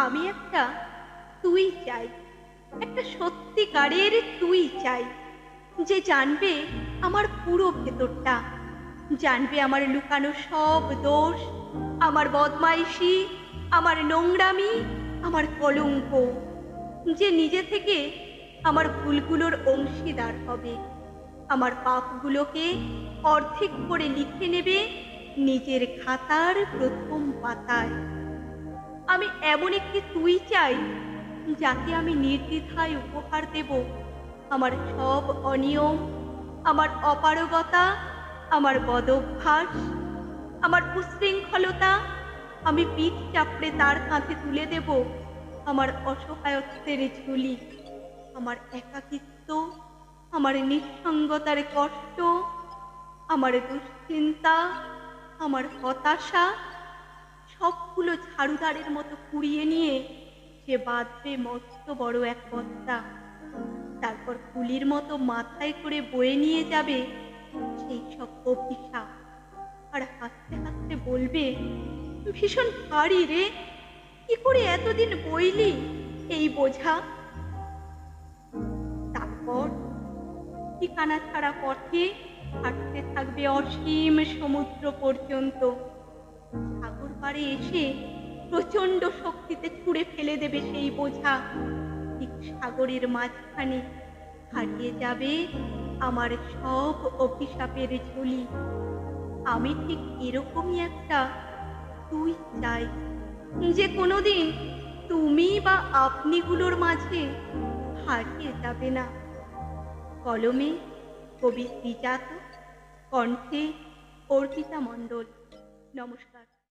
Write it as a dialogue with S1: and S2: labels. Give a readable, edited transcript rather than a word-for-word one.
S1: আমি একটা তুই চাই, একটা সত্যিকারের তুই চাই, যে জানবে আমার পুরো ভেতরটা, জানবে আমার লুকানো সব দোষ, আমার বদমাইশি, আমার নোংরামি, আমার কলঙ্ক, যে নিজে থেকে আমার ভুলগুলোর অংশীদার হবে, আমার পাপগুলোকে অর্ধেক করে লিখে নেবে নিজের খাতার প্রথম পাতায়। আমি এমন একটি তুই চাই, যাকে আমি নির্দ্বিধায় উপহার দেব আমার সব অনিয়ম, আমার অপারগতা, আমার বদভ্যাস, আমার উচ্ছৃঙ্খলতা। আমি পিঠ চাপড়ে তার কাঁধে তুলে দেব আমার অসহায়ত্বের ঝুলি, আমার একাকিত্ব, আমার নিঃসঙ্গতার কষ্ট, আমার দুশ্চিন্তা, আমার হতাশা, সবগুলো ঝাড়ুদারের মতো কুড়িয়ে নিয়ে সে বাঁধবে মস্ত বড় এক বস্তা। তারপর কুলির মতো মাথায় করে বয়ে নিয়ে যাবে সেই সব অভিশাপ, আর হাসতে হাসতে বলবে, ভীষণ ভারী রে, কি করে এতদিন বইলি এই বোঝা। তারপর ঠিকানা ছাড়া পথে হাঁটতে থাকবে অসীম সমুদ্র পর্যন্ত। সাগর পাড়ে এসে প্রচন্ড শক্তিতে ছুঁড়ে ফেলে দেবে সেই বোঝা। ঠিক সাগরের মাঝখানে হারিয়ে যাবে আমার সব অভিশাপের ঝুলি। আমি ঠিক এরকমই একটা তুই চাই, যে কোনোদিন তুমি বা আপনিগুলোর মাঝে হারিয়ে যাবে না। কলমে কবি শ্রীজাত, কণ্ঠে অর্পিতা মণ্ডল। নমস্কার।